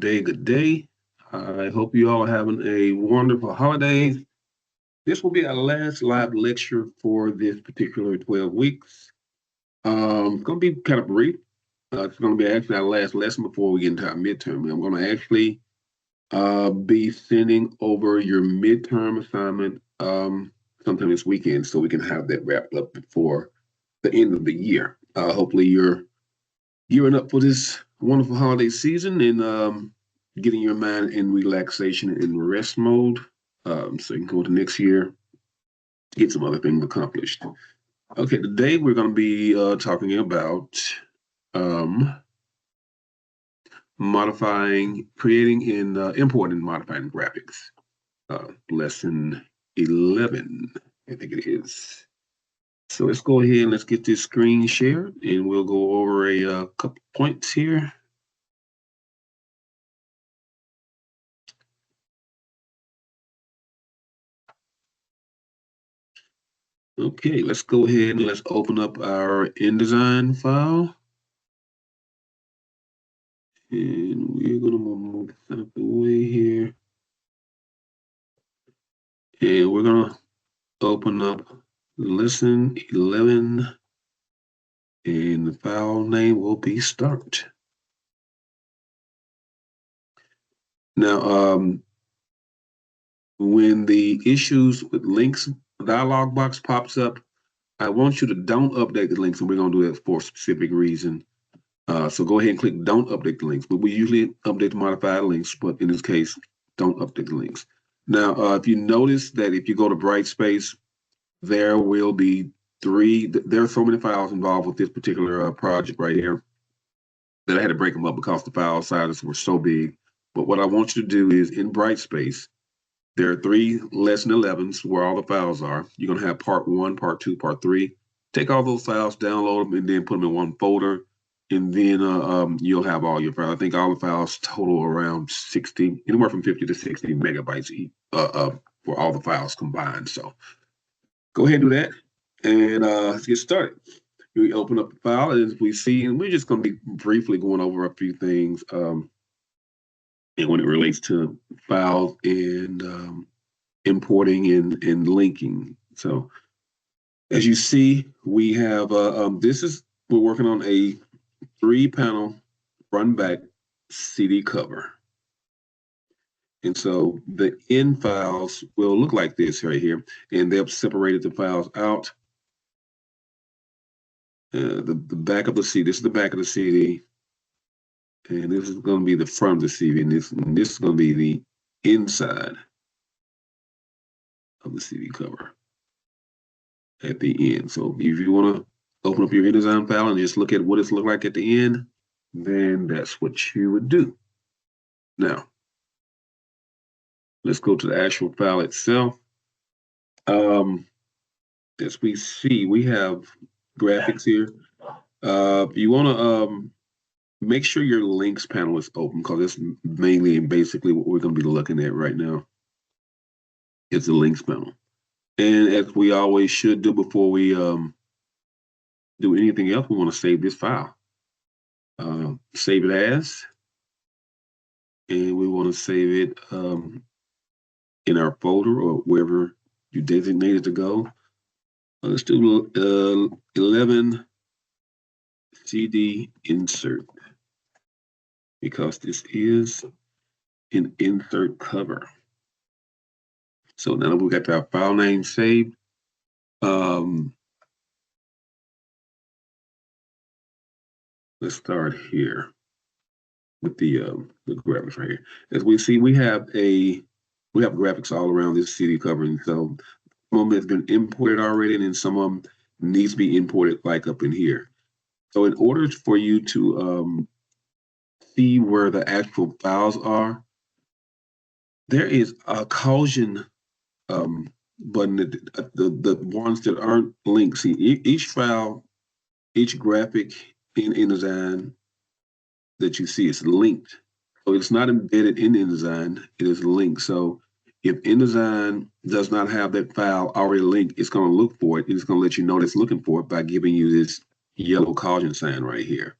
day, good day. I hope you all are having a wonderful holidays. This will be our last live lecture for this particular 12 weeks. It's going to be kind of brief. It's going to be actually our last lesson before we get into our midterm. I'm going to actually be sending over your midterm assignment sometime this weekend so we can have that wrapped up before the end of the year. Hopefully you're gearing up for this wonderful holiday season and getting your mind in relaxation and rest mode so you can go to next year, get some other things accomplished. Okay, today we're going to be talking about creating and importing and modifying graphics. Lesson 11, I think it is. So let's go ahead and let's get this screen shared and we'll go over a couple points here. Okay, let's go ahead and let's open up our InDesign file. And we're going to move this out of the way here. And we're going to open up lesson 11. And the file name will be start. Now, when the issues with links dialog box pops up, I want you to don't update the links, and we're going to do that for a specific reason. So go ahead and click don't update the links, but we usually update the modified links, but in this case, don't update the links. Now, if you notice that if you go to Brightspace, there will be there are so many files involved with this particular project right here that I had to break them up because the file sizes were so big. But what I want you to do is in Brightspace, there are 3 lesson 11s where all the files are. You're going to have part 1, part 2, part 3. Take all those files, download them, and then put them in one folder. And then you'll have all your files. I think all the files total around 60, anywhere from 50 to 60 megabytes for all the files combined. So go ahead and do that. And let's get started. We open up the file as we see, and we're just going to be briefly going over a few things. And when it relates to files and importing and linking. So as you see, we have, we're working on a 3-panel front back CD cover. And so the end files will look like this right here, and they've separated the files out. The back of the CD, this is the back of the CD. And this is going to be the front of the CD, and this is going to be the inside of the CD cover at the end. So if you want to open up your InDesign file and just look at what it's look like at the end, then that's what you would do. Now, let's go to the actual file itself. As we see, we have graphics here. You want to make sure your links panel is open because that's mainly and basically what we're going to be looking at right now. It's the links panel. And as we always should do before we do anything else, we want to save this file. Save it as, and we want to save it in our folder or wherever you designate it to go. Let's do 11 CD insert, because this is an insert cover. So now that we got our file name saved, let's start here with the graphics right here. As we see, we have graphics all around this CD cover, and so some of them has been imported already, and then some of them needs to be imported like up in here. So in order for you to see where the actual files are, there is a caution button, the ones that aren't linked. See, each file, each graphic in InDesign that you see is linked. So it's not embedded in InDesign, it is linked. So if InDesign does not have that file already linked, it's going to look for it. It's going to let you know that it's looking for it by giving you this yellow caution sign right here.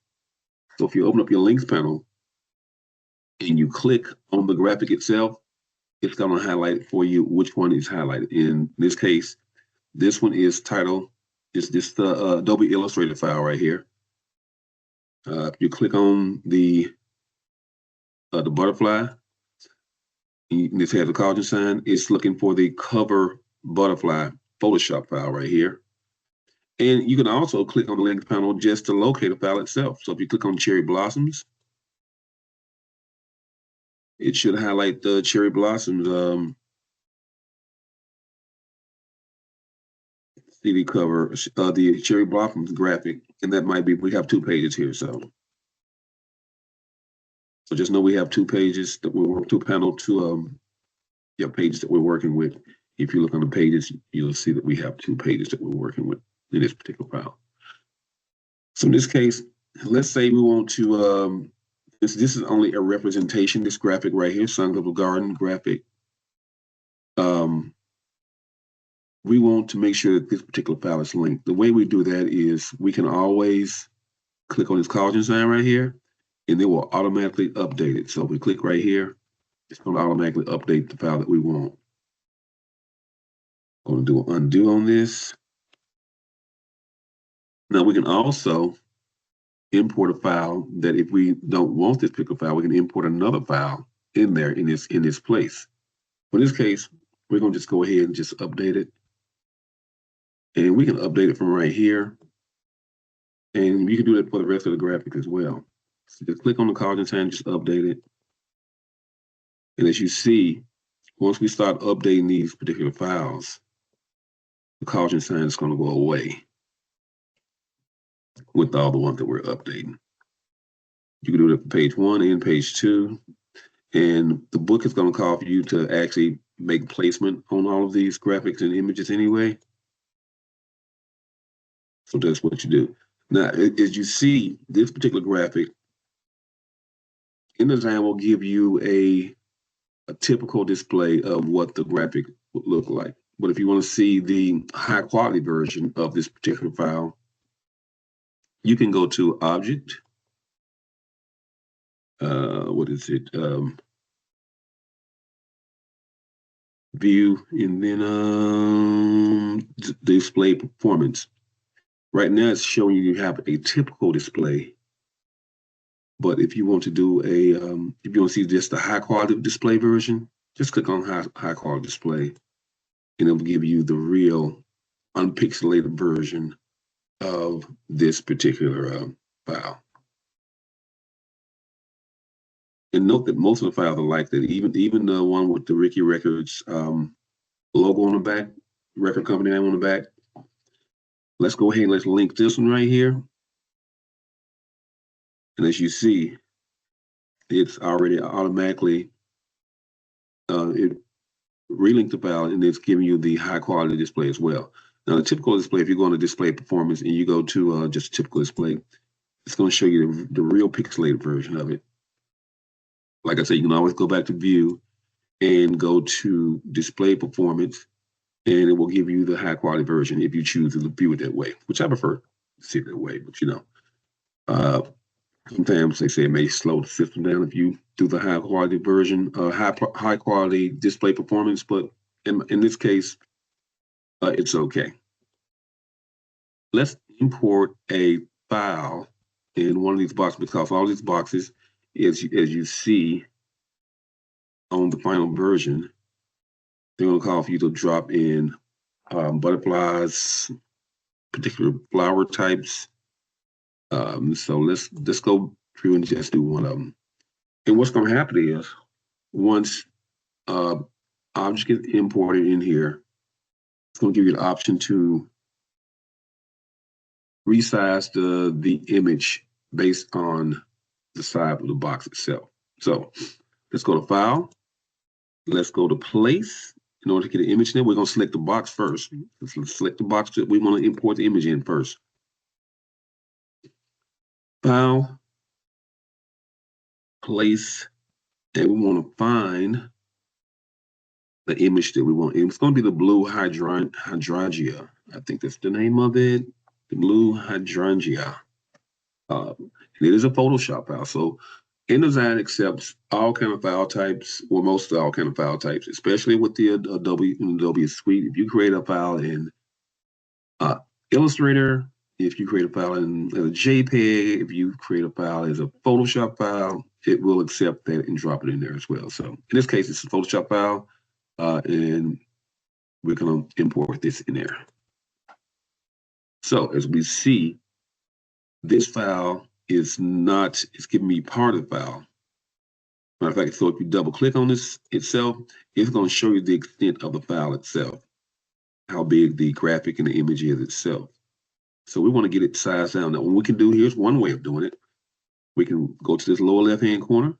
So if you open up your links panel and you click on the graphic itself, it's going to highlight for you which one is highlighted. In this case, this one is titled, is this the Adobe Illustrator file right here. If you click on the butterfly, this has a collagen sign, it's looking for the cover butterfly Photoshop file right here. And you can also click on the link panel just to locate the file itself. So if you click on Cherry Blossoms, it should highlight the Cherry Blossoms CD cover, the Cherry Blossoms graphic, and that might be, we have 2 pages here. So just know we have 2 pages that we're working, 2 panel, 2 pages that we're working with. If you look on the pages, you'll see that we have 2 pages that we're working with in this particular file. So in this case, let's say we want to, this is only a representation, this graphic right here, Sun Global Garden graphic. We want to make sure that this particular file is linked. The way we do that is we can always click on this collagen sign right here, and it will automatically update it. So if we click right here, it's going to automatically update the file that we want. I'm going to do an undo on this. Now we can also import a file that if we don't want this particular file, we can import another file in there in this place. For this case, we're going to just go ahead and just update it. And we can update it from right here. And you can do that for the rest of the graphic as well. So just click on the collagen sign, just update it. And as you see, once we start updating these particular files, the collagen sign is going to go away with all the ones that we're updating. You can do it for page 1 and page 2. And the book is going to call for you to actually make placement on all of these graphics and images anyway. So that's what you do. Now, as you see, this particular graphic, InDesign will give you a typical display of what the graphic would look like. But if you want to see the high quality version of this particular file, you can go to Object. What is it? View, and then display performance. Right now it's showing you have a typical display. But if you want to do a, if you want to see just the high quality display version, just click on high quality display, and it will give you the real unpixelated version of this particular file. And note that most of the files are like that. Even the one with the Ricky Records logo on the back, record company name on the back. Let's go ahead and let's link this one right here. And as you see, it's already automatically it relinked the file, and it's giving you the high quality display as well. Now, the typical display, if you go on to display performance and you go to just a typical display, it's going to show you the real pixelated version of it. Like I said, you can always go back to view and go to display performance, and it will give you the high quality version if you choose to view it that way, which I prefer to see it that way. But you know, sometimes they say it may slow the system down if you do the high quality version, high quality display performance. But in this case, it's okay. Let's import a file in one of these boxes, because all these boxes, as you see on the final version, they're going to call for you to drop in butterflies, particular flower types. So let's go through and just do one of them. And what's going to happen is, once object gets imported in here, it's going to give you the option to resize the image based on the size of the box itself. So let's go to File. Let's go to Place. In order to get an image there, we're going to select the box first. Let's select the box that we want to import the image in first. File, Place, and we want to find the image that we want. And it's going to be the blue hydrangea. I think that's the name of it. The blue hydrangea. And it is a Photoshop file. So InDesign accepts all kind of file types, or most all kind of file types, especially with the Adobe Suite. If you create a file in Illustrator, if you create a file in a JPEG, if you create a file as a Photoshop file, it will accept that and drop it in there as well. So in this case, it's a Photoshop file, and we're going to import this in there. So as we see, this file is not, it's giving me part of the file. Matter of fact, so if you double click on this itself, it's going to show you the extent of the file itself, how big the graphic and the image is itself. So we want to get it sized down. Now, what we can do, here's one way of doing it. We can go to this lower left-hand corner,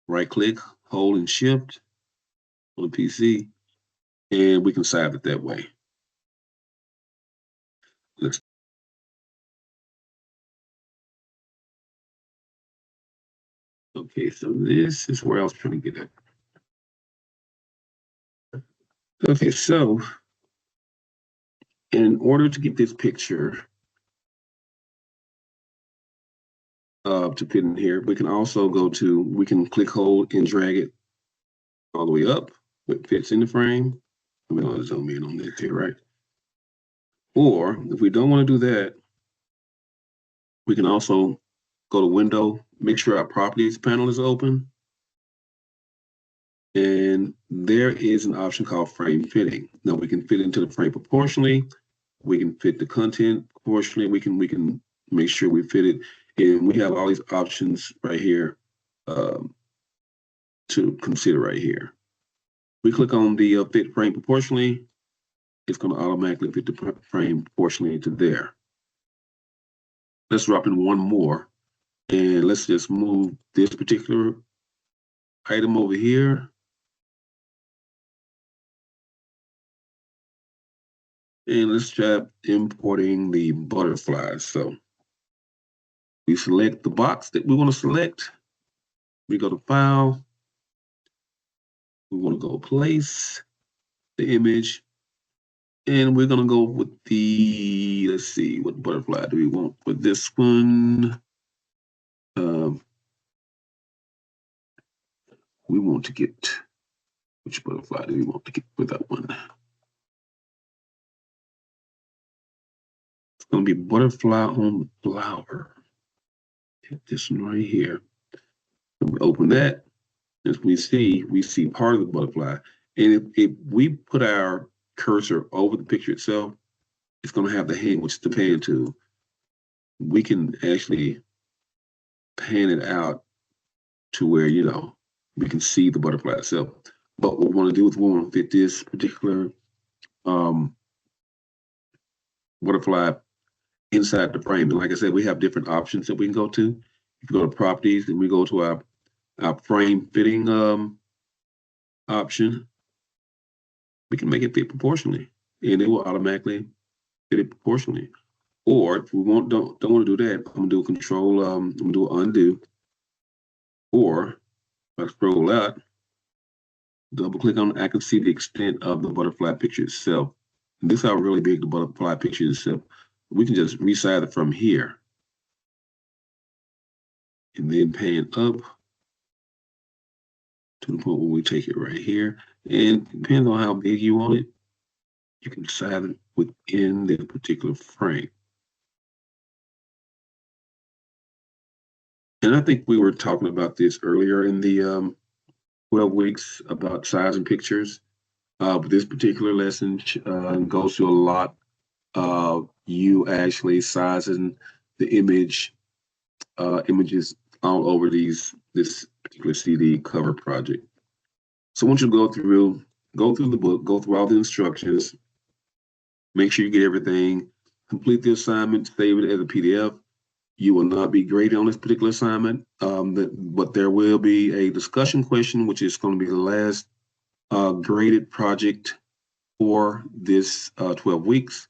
right-click, hold and shift on the PC, and we can size it that way. Okay, so this is where I was trying to get at. Okay, so in order to get this picture to fit in here, we can also we can click, hold, and drag it all the way up. It fits in the frame. I'm going to zoom in on this here, right? Or if we don't want to do that, we can also go to Window, make sure our Properties panel is open. And there is an option called Frame Fitting. Now we can fit into the frame proportionally. We can fit the content proportionally. We can make sure we fit it. And we have all these options right here to consider right here. We click on the fit frame proportionally. It's going to automatically fit the frame proportionally into there. Let's drop in one more, and let's just move this particular item over here. And let's try importing the butterflies. So we select the box that we want to select. We go to File. We want to go Place the image. And we're going to go with the, let's see, what butterfly do we want for this one? We want to get, which butterfly do we want to get for that one? It's going to be butterfly on the flower. Hit this one right here. And we open that. As we see part of the butterfly. And if we put our cursor over the picture itself, it's going to have the hand, which is the pan tool. We can actually pan it out to where, you know, we can see the butterfly itself. But what we want to do is we want to fit this particular butterfly inside the frame. And like I said, we have different options that we can go to. If you go to Properties and we go to our frame fitting option, we can make it fit proportionally, and it will automatically fit it proportionally. Or if we don't want to do that, I'm gonna do a control, I'm gonna do an undo. Or if I scroll out, double click on it, I can see the extent of the butterfly picture itself. And this is how really big the butterfly picture is itself. We can just resize it from here. And then pan up to the point where we take it right here. And depending on how big you want it, you can size it within the particular frame. And I think we were talking about this earlier in the 12 weeks about sizing pictures. But this particular lesson goes through a lot of you actually sizing the images all over this particular CD cover project. So I want you to go through the book, go through all the instructions, make sure you get everything, complete the assignment, save it as a PDF. You will not be graded on this particular assignment, but there will be a discussion question, which is going to be the last graded project for this 12 weeks.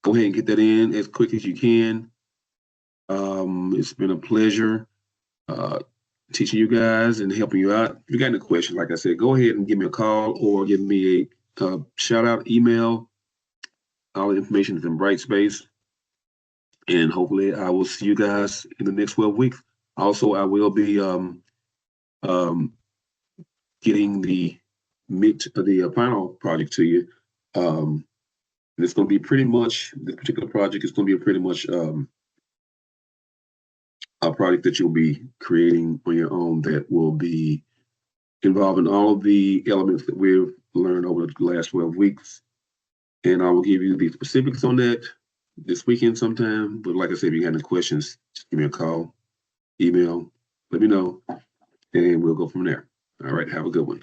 Go ahead and get that in as quick as you can. It's been a pleasure teaching you guys and helping you out. If you got any questions, like I said, go ahead and give me a call or give me a shout out email. All the information is in Brightspace. And hopefully I will see you guys in the next 12 weeks. Also, I will be getting the final project to you. And it's going to be pretty much, this particular project is going to be pretty much a project that you'll be creating on your own that will be involving all of the elements that we've learned over the last 12 weeks. And I will give you the specifics on that this weekend sometime. But like I said, if you have any questions, just give me a call, email, let me know, and we'll go from there. All right, have a good one.